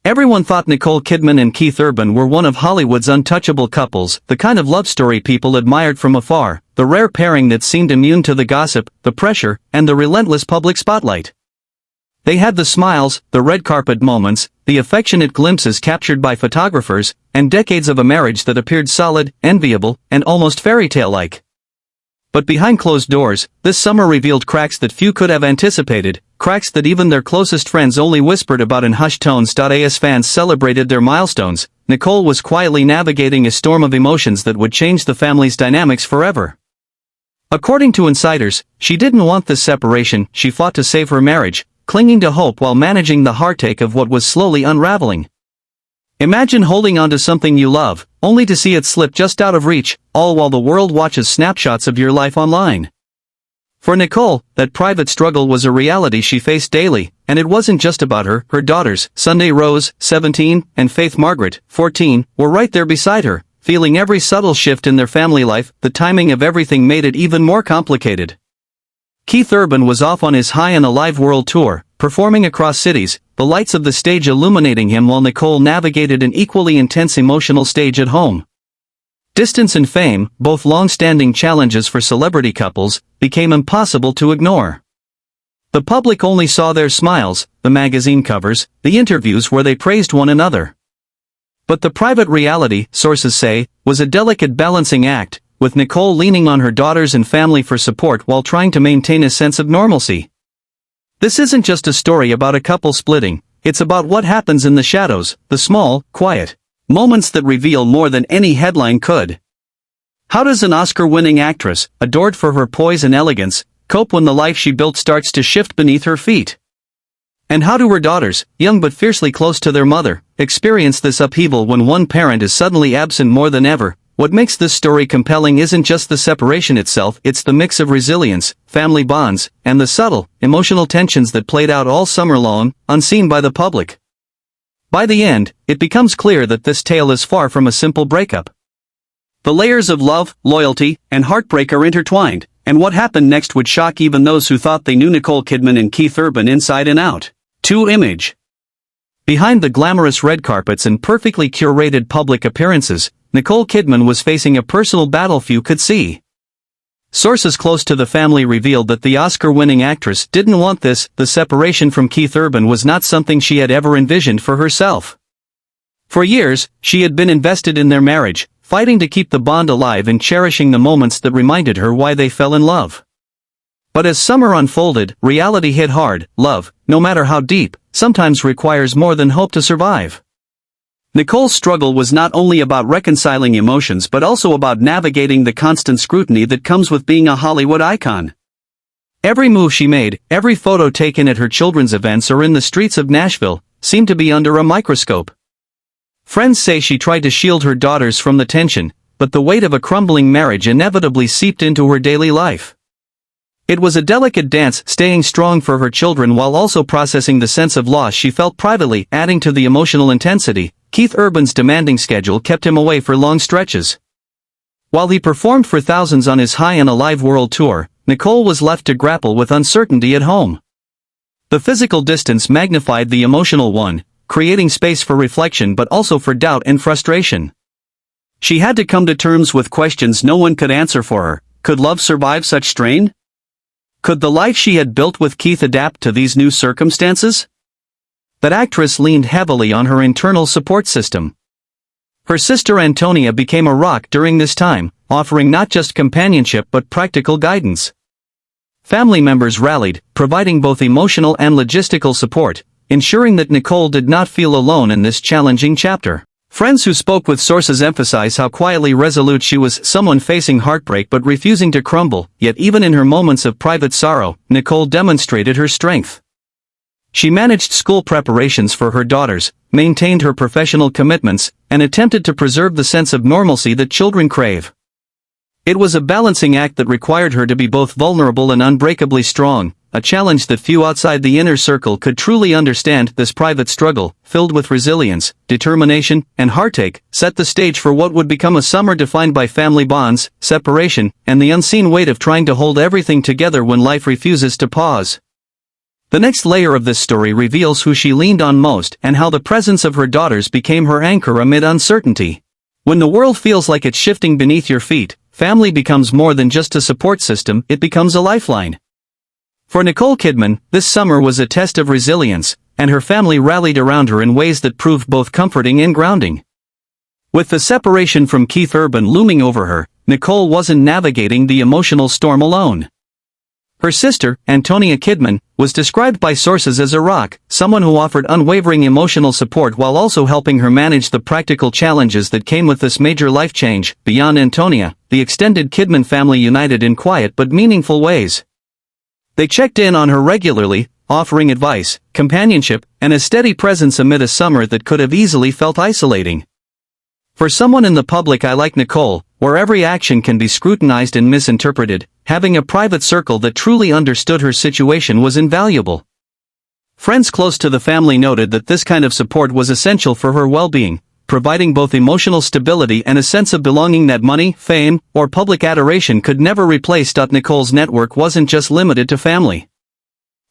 Everyone thought Nicole Kidman and Keith Urban were one of Hollywood's untouchable couples, the kind of love story people admired from afar, the rare pairing that seemed immune to the gossip, the pressure, and the relentless public spotlight. They had the smiles, the red carpet moments, the affectionate glimpses captured by photographers, and decades of a marriage that appeared solid, enviable, and almost fairy tale-like. But behind closed doors, this summer revealed cracks that few could have anticipated, cracks that even their closest friends only whispered about in hushed tones. As fans celebrated their milestones, Nicole was quietly navigating a storm of emotions that would change the family's dynamics forever. According to insiders, she didn't want this separation, she fought to save her marriage, clinging to hope while managing the heartache of what was slowly unraveling. Imagine holding on to something you love, only to see it slip just out of reach, all while the world watches snapshots of your life online. For Nicole, that private struggle was a reality she faced daily, and it wasn't just about her. Her daughters, Sunday Rose, 17, and Faith Margaret, 14, were right there beside her, feeling every subtle shift in their family life. The timing of everything made it even more complicated. Keith Urban was off on his High and Alive world tour, performing across cities, the lights of the stage illuminating him while Nicole navigated an equally intense emotional stage at home. Distance and fame, both long-standing challenges for celebrity couples, became impossible to ignore. The public only saw their smiles, the magazine covers, the interviews where they praised one another. But the private reality, sources say, was a delicate balancing act, with Nicole leaning on her daughters and family for support while trying to maintain a sense of normalcy. This isn't just a story about a couple splitting, it's about what happens in the shadows, the small, quiet moments that reveal more than any headline could. How does an Oscar-winning actress, adored for her poise and elegance, cope when the life she built starts to shift beneath her feet? And how do her daughters, young but fiercely close to their mother, experience this upheaval when one parent is suddenly absent more than ever? What makes this story compelling isn't just the separation itself, it's the mix of resilience, family bonds, and the subtle, emotional tensions that played out all summer long, unseen by the public. By the end, it becomes clear that this tale is far from a simple breakup. The layers of love, loyalty, and heartbreak are intertwined, and what happened next would shock even those who thought they knew Nicole Kidman and Keith Urban inside and out. 2 Image. Behind the glamorous red carpets and perfectly curated public appearances, Nicole Kidman was facing a personal battle few could see. Sources close to the family revealed that the Oscar-winning actress didn't want this. The separation from Keith Urban was not something she had ever envisioned for herself. For years, she had been invested in their marriage, fighting to keep the bond alive and cherishing the moments that reminded her why they fell in love. But as summer unfolded, reality hit hard. Love, no matter how deep, sometimes requires more than hope to survive. Nicole's struggle was not only about reconciling emotions but also about navigating the constant scrutiny that comes with being a Hollywood icon. Every move she made, every photo taken at her children's events or in the streets of Nashville, seemed to be under a microscope. Friends say she tried to shield her daughters from the tension, but the weight of a crumbling marriage inevitably seeped into her daily life. It was a delicate dance, staying strong for her children while also processing the sense of loss she felt privately. Adding to the emotional intensity, Keith Urban's demanding schedule kept him away for long stretches. While he performed for thousands on his High and Alive world tour, Nicole was left to grapple with uncertainty at home. The physical distance magnified the emotional one, creating space for reflection but also for doubt and frustration. She had to come to terms with questions no one could answer for her. Could love survive such strain? Could the life she had built with Keith adapt to these new circumstances? That actress leaned heavily on her internal support system. Her sister Antonia became a rock during this time, offering not just companionship but practical guidance. Family members rallied, providing both emotional and logistical support, ensuring that Nicole did not feel alone in this challenging chapter. Friends who spoke with sources emphasize how quietly resolute she was, someone facing heartbreak but refusing to crumble. Yet even in her moments of private sorrow, Nicole demonstrated her strength. She managed school preparations for her daughters, maintained her professional commitments, and attempted to preserve the sense of normalcy that children crave. It was a balancing act that required her to be both vulnerable and unbreakably strong, a challenge that few outside the inner circle could truly understand. This private struggle, filled with resilience, determination, and heartache, set the stage for what would become a summer defined by family bonds, separation, and the unseen weight of trying to hold everything together when life refuses to pause. The next layer of this story reveals who she leaned on most and how the presence of her daughters became her anchor amid uncertainty. When the world feels like it's shifting beneath your feet, family becomes more than just a support system, it becomes a lifeline. For Nicole Kidman, this summer was a test of resilience, and her family rallied around her in ways that proved both comforting and grounding. With the separation from Keith Urban looming over her, Nicole wasn't navigating the emotional storm alone. Her sister, Antonia Kidman, was described by sources as a rock, someone who offered unwavering emotional support while also helping her manage the practical challenges that came with this major life change. Beyond Antonia, the extended Kidman family united in quiet but meaningful ways. They checked in on her regularly, offering advice, companionship, and a steady presence amid a summer that could have easily felt isolating. For someone in the public eye like Nicole, where every action can be scrutinized and misinterpreted, having a private circle that truly understood her situation was invaluable. Friends close to the family noted that this kind of support was essential for her well-being, providing both emotional stability and a sense of belonging that money, fame, or public adoration could never replace. Nicole's network wasn't just limited to family.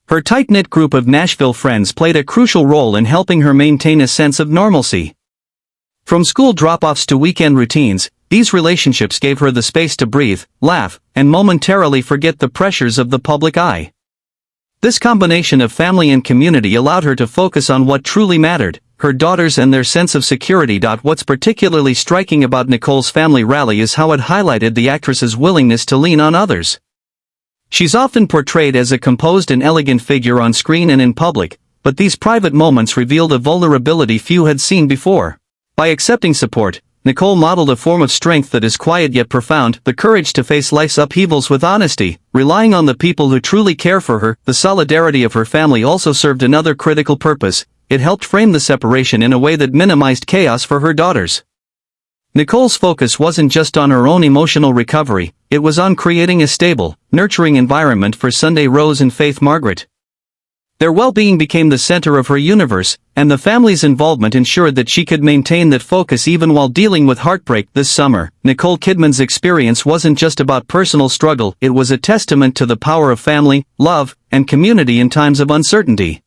Her tight-knit group of Nashville friends played a crucial role in helping her maintain a sense of normalcy. From school drop-offs to weekend routines, these relationships gave her the space to breathe, laugh, and momentarily forget the pressures of the public eye. This combination of family and community allowed her to focus on what truly mattered, her daughters and their sense of security. What's particularly striking about Nicole's family rally is how it highlighted the actress's willingness to lean on others. She's often portrayed as a composed and elegant figure on screen and in public, but these private moments revealed a vulnerability few had seen before. By accepting support, Nicole modeled a form of strength that is quiet yet profound, the courage to face life's upheavals with honesty, relying on the people who truly care for her. The solidarity of her family also served another critical purpose. It helped frame the separation in a way that minimized chaos for her daughters. Nicole's focus wasn't just on her own emotional recovery, it was on creating a stable, nurturing environment for Sunday Rose and Faith Margaret. Their well-being became the center of her universe, and the family's involvement ensured that she could maintain that focus even while dealing with heartbreak. This summer, Nicole Kidman's experience wasn't just about personal struggle, it was a testament to the power of family, love, and community in times of uncertainty.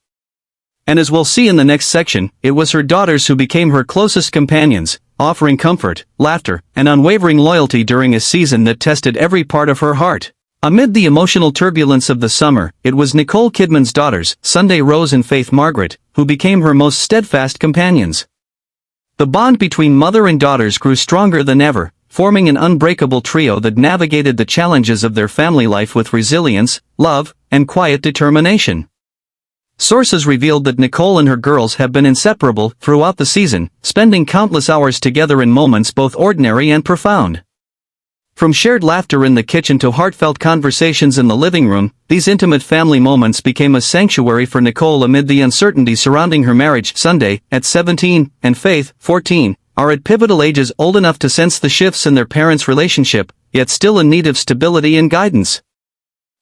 And as we'll see in the next section, it was her daughters who became her closest companions, offering comfort, laughter, and unwavering loyalty during a season that tested every part of her heart. Amid the emotional turbulence of the summer, it was Nicole Kidman's daughters, Sunday Rose and Faith Margaret, who became her most steadfast companions. The bond between mother and daughters grew stronger than ever, forming an unbreakable trio that navigated the challenges of their family life with resilience, love, and quiet determination. Sources revealed that Nicole and her girls have been inseparable throughout the season, spending countless hours together in moments both ordinary and profound. From shared laughter in the kitchen to heartfelt conversations in the living room, these intimate family moments became a sanctuary for Nicole amid the uncertainty surrounding her marriage. Sunday, at 17, and Faith, 14, are at pivotal ages, old enough to sense the shifts in their parents' relationship, yet still in need of stability and guidance.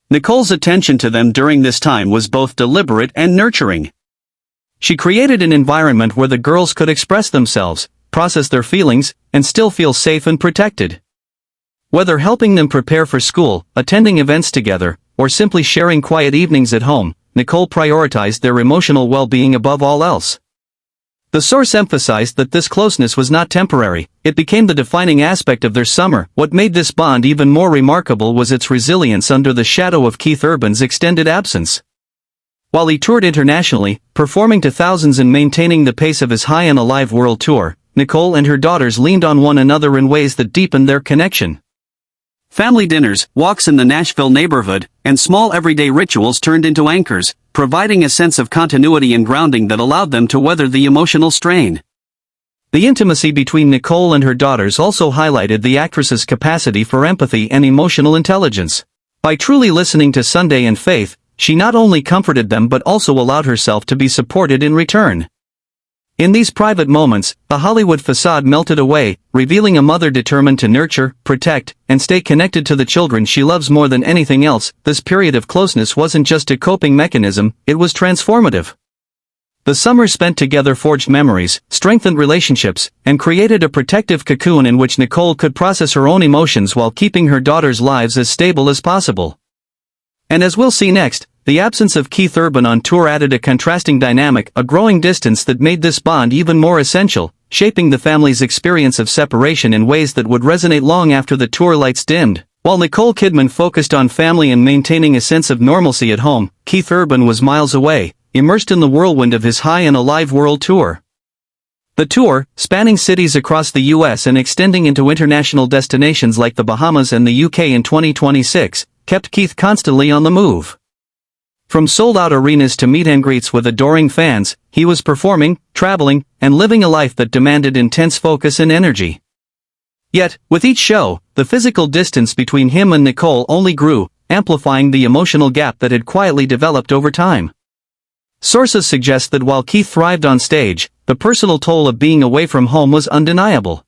Nicole's attention to them during this time was both deliberate and nurturing. She created an environment where the girls could express themselves, process their feelings, and still feel safe and protected. Whether helping them prepare for school, attending events together, or simply sharing quiet evenings at home, Nicole prioritized their emotional well-being above all else. The source emphasized that this closeness was not temporary, it became the defining aspect of their summer. What made this bond even more remarkable was its resilience under the shadow of Keith Urban's extended absence. While he toured internationally, performing to thousands and maintaining the pace of his High and Alive world tour, Nicole and her daughters leaned on one another in ways that deepened their connection. Family dinners, walks in the Nashville neighborhood, and small everyday rituals turned into anchors, providing a sense of continuity and grounding that allowed them to weather the emotional strain. The intimacy between Nicole and her daughters also highlighted the actress's capacity for empathy and emotional intelligence. By truly listening to Sunday and Faith, she not only comforted them but also allowed herself to be supported in return. In these private moments, the Hollywood facade melted away, revealing a mother determined to nurture, protect, and stay connected to the children she loves more than anything else. This period of closeness wasn't just a coping mechanism, it was transformative. The summer spent together forged memories, strengthened relationships, and created a protective cocoon in which Nicole could process her own emotions while keeping her daughters' lives as stable as possible. And as we'll see next, the absence of Keith Urban on tour added a contrasting dynamic, a growing distance that made this bond even more essential, shaping the family's experience of separation in ways that would resonate long after the tour lights dimmed. While Nicole Kidman focused on family and maintaining a sense of normalcy at home, Keith Urban was miles away, immersed in the whirlwind of his High and Alive World Tour. The tour, spanning cities across the US and extending into international destinations like the Bahamas and the UK in 2026, kept Keith constantly on the move. From sold-out arenas to meet-and-greets with adoring fans, he was performing, traveling, and living a life that demanded intense focus and energy. Yet, with each show, the physical distance between him and Nicole only grew, amplifying the emotional gap that had quietly developed over time. Sources suggest that while Keith thrived on stage, the personal toll of being away from home was undeniable.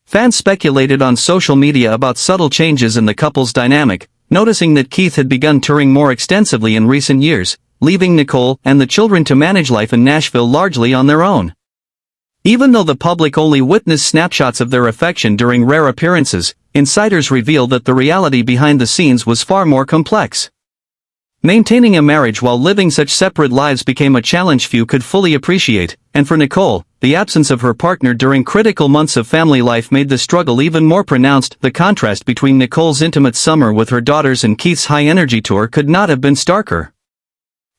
Fans speculated on social media about subtle changes in the couple's dynamic, noticing that Keith had begun touring more extensively in recent years, leaving Nicole and the children to manage life in Nashville largely on their own. Even though the public only witnessed snapshots of their affection during rare appearances, insiders reveal that the reality behind the scenes was far more complex. Maintaining a marriage while living such separate lives became a challenge few could fully appreciate, and for Nicole, the absence of her partner during critical months of family life made the struggle even more pronounced. The contrast between Nicole's intimate summer with her daughters and Keith's high-energy tour could not have been starker.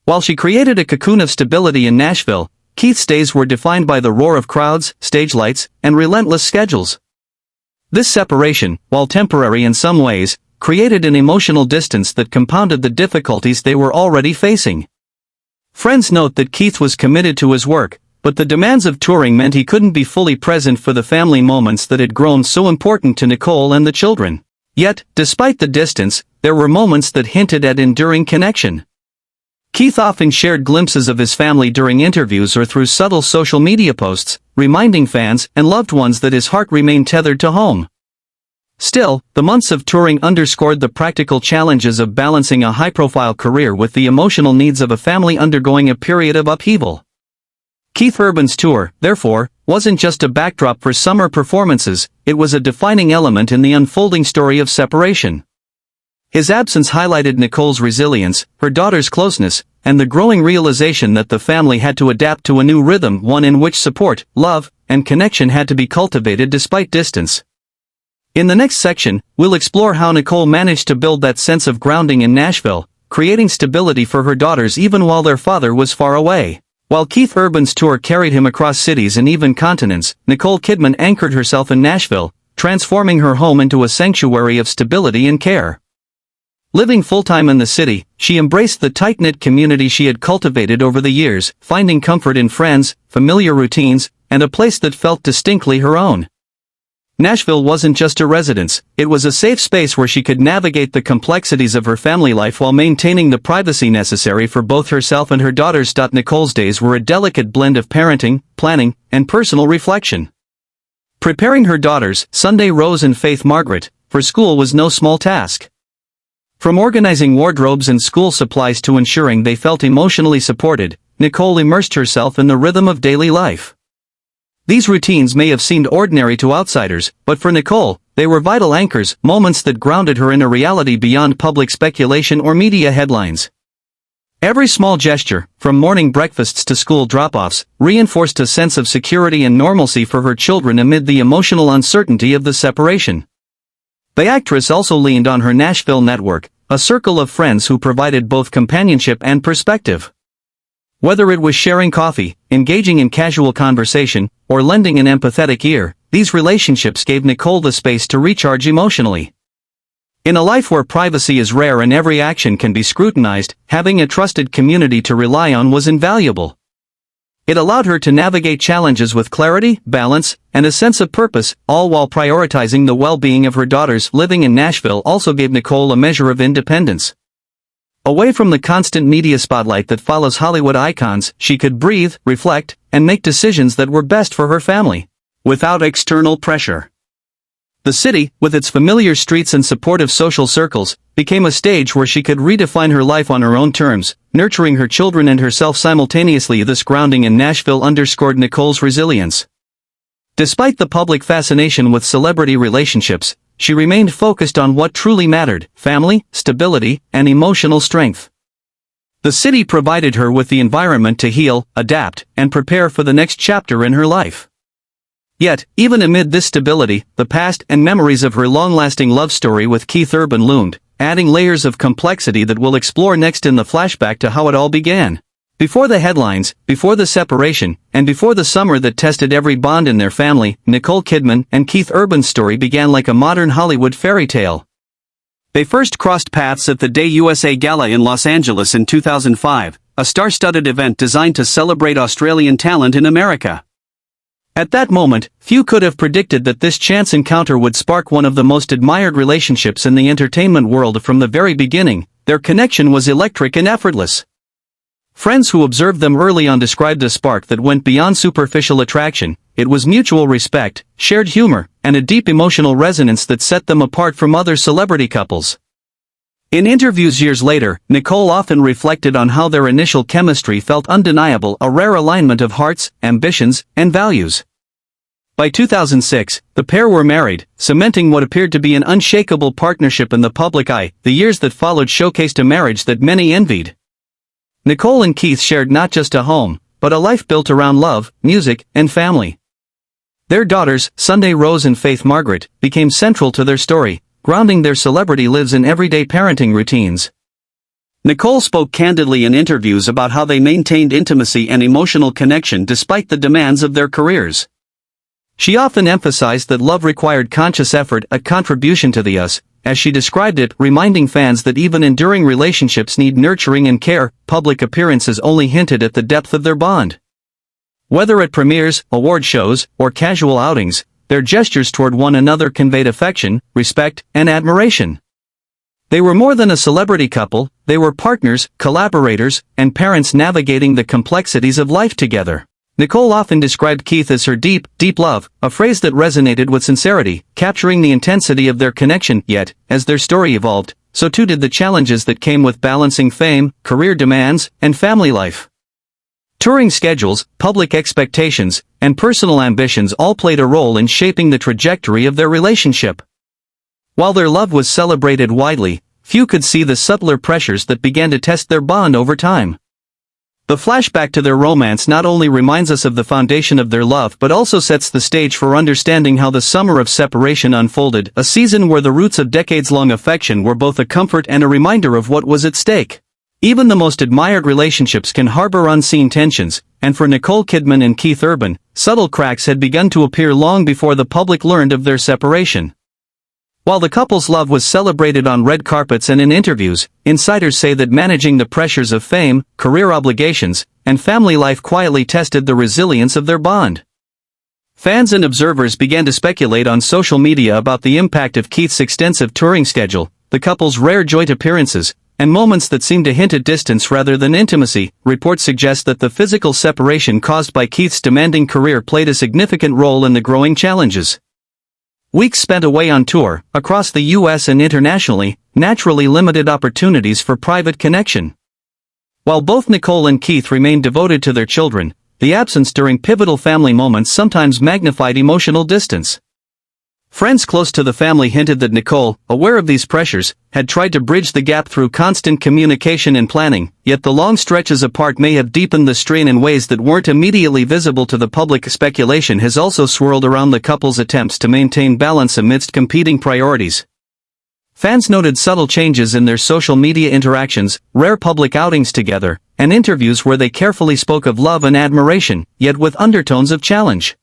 While she created a cocoon of stability in Nashville, Keith's days were defined by the roar of crowds, stage lights, and relentless schedules. This separation, while temporary in some ways, created an emotional distance that compounded the difficulties they were already facing. Friends note that Keith was committed to his work, but the demands of touring meant he couldn't be fully present for the family moments that had grown so important to Nicole and the children. Yet, despite the distance, there were moments that hinted at enduring connection. Keith often shared glimpses of his family during interviews or through subtle social media posts, reminding fans and loved ones that his heart remained tethered to home. Still, the months of touring underscored the practical challenges of balancing a high-profile career with the emotional needs of a family undergoing a period of upheaval. Keith Urban's tour, therefore, wasn't just a backdrop for summer performances, it was a defining element in the unfolding story of separation. His absence highlighted Nicole's resilience, her daughter's closeness, and the growing realization that the family had to adapt to a new rhythm, one in which support, love, and connection had to be cultivated despite distance. In the next section, we'll explore how Nicole managed to build that sense of grounding in Nashville, creating stability for her daughters even while their father was far away. While Keith Urban's tour carried him across cities and even continents, Nicole Kidman anchored herself in Nashville, transforming her home into a sanctuary of stability and care. Living full-time in the city, she embraced the tight-knit community she had cultivated over the years, finding comfort in friends, familiar routines, and a place that felt distinctly her own. Nashville wasn't just a residence, it was a safe space where she could navigate the complexities of her family life while maintaining the privacy necessary for both herself and her daughters. Nicole's days were a delicate blend of parenting, planning, and personal reflection. Preparing her daughters, Sunday Rose and Faith Margaret, for school was no small task. From organizing wardrobes and school supplies to ensuring they felt emotionally supported, Nicole immersed herself in the rhythm of daily life. These routines may have seemed ordinary to outsiders, but for Nicole, they were vital anchors, moments that grounded her in a reality beyond public speculation or media headlines. Every small gesture, from morning breakfasts to school drop-offs, reinforced a sense of security and normalcy for her children amid the emotional uncertainty of the separation. The actress also leaned on her Nashville network, a circle of friends who provided both companionship and perspective. Whether it was sharing coffee, engaging in casual conversation, or lending an empathetic ear, these relationships gave Nicole the space to recharge emotionally. In a life where privacy is rare and every action can be scrutinized, having a trusted community to rely on was invaluable. It allowed her to navigate challenges with clarity, balance, and a sense of purpose, all while prioritizing the well-being of her daughters. Living in Nashville also gave Nicole a measure of independence. Away from the constant media spotlight that follows Hollywood icons, she could breathe, reflect, and make decisions that were best for her family, without external pressure. The city, with its familiar streets and supportive social circles, became a stage where she could redefine her life on her own terms, nurturing her children and herself simultaneously. This grounding in Nashville underscored Nicole's resilience. Despite the public fascination with celebrity relationships, she remained focused on what truly mattered: family, stability, and emotional strength. The city provided her with the environment to heal, adapt, and prepare for the next chapter in her life. Yet, even amid this stability, the past and memories of her long-lasting love story with Keith Urban loomed, adding layers of complexity that we'll explore next in the flashback to how it all began. Before the headlines, before the separation, and before the summer that tested every bond in their family, Nicole Kidman and Keith Urban's story began like a modern Hollywood fairy tale. They first crossed paths at the Day USA Gala in Los Angeles in 2005, a star-studded event designed to celebrate Australian talent in America. At that moment, few could have predicted that this chance encounter would spark one of the most admired relationships in the entertainment world from the very beginning. Their connection was electric and effortless. Friends who observed them early on described a spark that went beyond superficial attraction. It was mutual respect, shared humor, and a deep emotional resonance that set them apart from other celebrity couples. In interviews years later, Nicole often reflected on how their initial chemistry felt undeniable, a rare alignment of hearts, ambitions, and values. By 2006, the pair were married, cementing what appeared to be an unshakable partnership in the public eye. The years that followed showcased a marriage that many envied. Nicole and Keith shared not just a home, but a life built around love, music, and family. Their daughters, Sunday Rose and Faith Margaret, became central to their story, grounding their celebrity lives in everyday parenting routines. Nicole spoke candidly in interviews about how they maintained intimacy and emotional connection despite the demands of their careers. She often emphasized that love required conscious effort, a contribution to the us, as she described it, reminding fans that even enduring relationships need nurturing and care. Public appearances only hinted at the depth of their bond. Whether at premieres, award shows, or casual outings, their gestures toward one another conveyed affection, respect, and admiration. They were more than a celebrity couple, they were partners, collaborators, and parents navigating the complexities of life together. Nicole often described Keith as her deep, deep love, a phrase that resonated with sincerity, capturing the intensity of their connection. Yet, as their story evolved, so too did the challenges that came with balancing fame, career demands, and family life. Touring schedules, public expectations, and personal ambitions all played a role in shaping the trajectory of their relationship. While their love was celebrated widely, few could see the subtler pressures that began to test their bond over time. The flashback to their romance not only reminds us of the foundation of their love but also sets the stage for understanding how the summer of separation unfolded, a season where the roots of decades-long affection were both a comfort and a reminder of what was at stake. Even the most admired relationships can harbor unseen tensions, and for Nicole Kidman and Keith Urban, subtle cracks had begun to appear long before the public learned of their separation. While the couple's love was celebrated on red carpets and in interviews, insiders say that managing the pressures of fame, career obligations, and family life quietly tested the resilience of their bond. Fans and observers began to speculate on social media about the impact of Keith's extensive touring schedule, the couple's rare joint appearances, and moments that seemed to hint at distance rather than intimacy. Reports suggest that the physical separation caused by Keith's demanding career played a significant role in the growing challenges. Weeks spent away on tour, across the U.S. and internationally, naturally limited opportunities for private connection. While both Nicole and Keith remained devoted to their children, the absence during pivotal family moments sometimes magnified emotional distance. Friends close to the family hinted that Nicole, aware of these pressures, had tried to bridge the gap through constant communication and planning, yet the long stretches apart may have deepened the strain in ways that weren't immediately visible to the public. Speculation has also swirled around the couple's attempts to maintain balance amidst competing priorities. Fans noted subtle changes in their social media interactions, rare public outings together, and interviews where they carefully spoke of love and admiration, yet with undertones of challenge.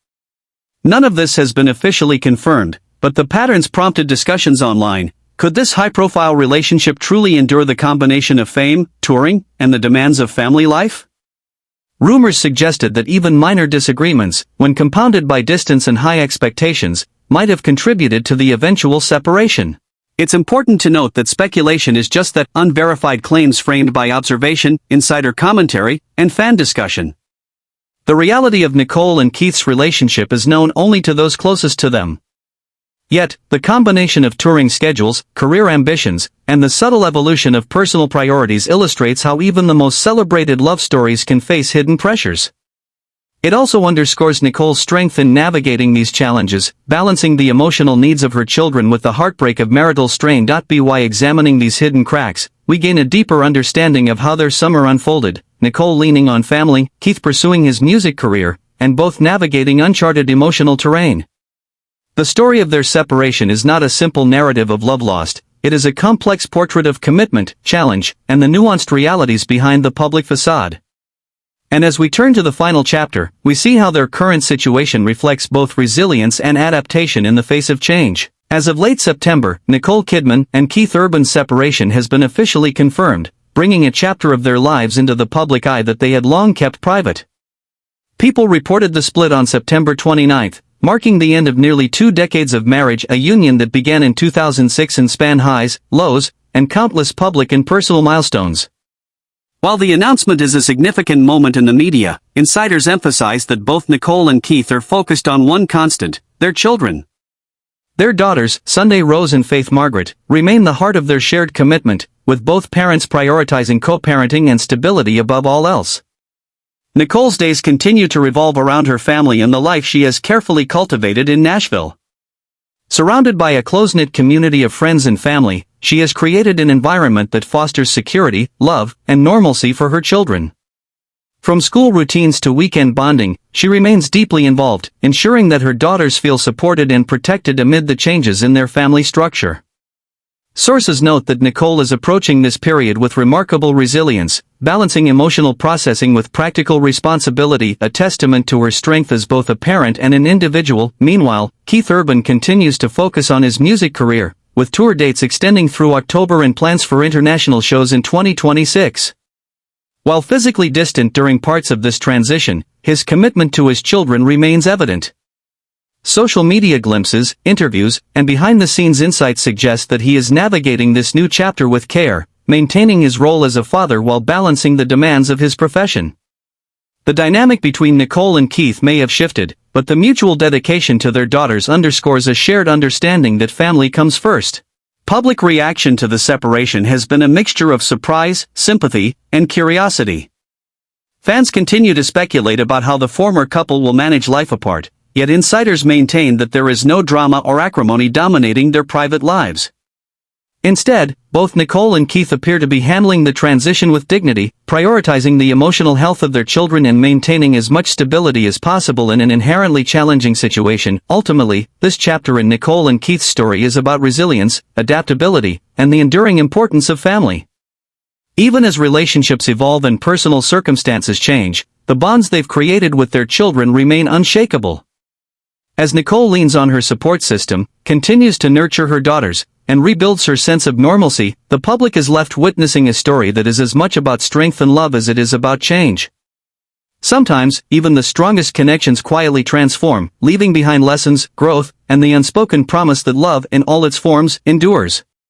None of this has been officially confirmed, but the patterns prompted discussions online. Could this high-profile relationship truly endure the combination of fame, touring, and the demands of family life? Rumors suggested that even minor disagreements, when compounded by distance and high expectations, might have contributed to the eventual separation. It's important to note that speculation is just that, unverified claims framed by observation, insider commentary, and fan discussion. The reality of Nicole and Keith's relationship is known only to those closest to them. Yet, the combination of touring schedules, career ambitions, and the subtle evolution of personal priorities illustrates how even the most celebrated love stories can face hidden pressures. It also underscores Nicole's strength in navigating these challenges, balancing the emotional needs of her children with the heartbreak of marital strain. By examining these hidden cracks, we gain a deeper understanding of how their summer unfolded, Nicole leaning on family, Keith pursuing his music career, and both navigating uncharted emotional terrain. The story of their separation is not a simple narrative of love lost, it is a complex portrait of commitment, challenge, and the nuanced realities behind the public facade. And as we turn to the final chapter, we see how their current situation reflects both resilience and adaptation in the face of change. As of late September, Nicole Kidman and Keith Urban's separation has been officially confirmed, bringing a chapter of their lives into the public eye that they had long kept private. People reported the split on September 29, marking the end of nearly 2 decades of marriage, a union that began in 2006 and spanned highs, lows, and countless public and personal milestones. While the announcement is a significant moment in the media, insiders emphasize that both Nicole and Keith are focused on one constant: their children. Their daughters, Sunday Rose and Faith Margaret, remain the heart of their shared commitment, with both parents prioritizing co-parenting and stability above all else. Nicole's days continue to revolve around her family and the life she has carefully cultivated in Nashville. Surrounded by a close-knit community of friends and family, she has created an environment that fosters security, love, and normalcy for her children. From school routines to weekend bonding, she remains deeply involved, ensuring that her daughters feel supported and protected amid the changes in their family structure. Sources note that Nicole is approaching this period with remarkable resilience, balancing emotional processing with practical responsibility, a testament to her strength as both a parent and an individual. Meanwhile, Keith Urban continues to focus on his music career, with tour dates extending through October and plans for international shows in 2026. While physically distant during parts of this transition, his commitment to his children remains evident. Social media glimpses, interviews, and behind-the-scenes insights suggest that he is navigating this new chapter with care, maintaining his role as a father while balancing the demands of his profession. The dynamic between Nicole and Keith may have shifted, but the mutual dedication to their daughters underscores a shared understanding that family comes first. Public reaction to the separation has been a mixture of surprise, sympathy, and curiosity. Fans continue to speculate about how the former couple will manage life apart, yet insiders maintain that there is no drama or acrimony dominating their private lives. Instead, both Nicole and Keith appear to be handling the transition with dignity, prioritizing the emotional health of their children and maintaining as much stability as possible in an inherently challenging situation. Ultimately, this chapter in Nicole and Keith's story is about resilience, adaptability, and the enduring importance of family. Even as relationships evolve and personal circumstances change, the bonds they've created with their children remain unshakable. As Nicole leans on her support system, continues to nurture her daughters, and rebuilds her sense of normalcy, the public is left witnessing a story that is as much about strength and love as it is about change. Sometimes, even the strongest connections quietly transform, leaving behind lessons, growth, and the unspoken promise that love, in all its forms, endures.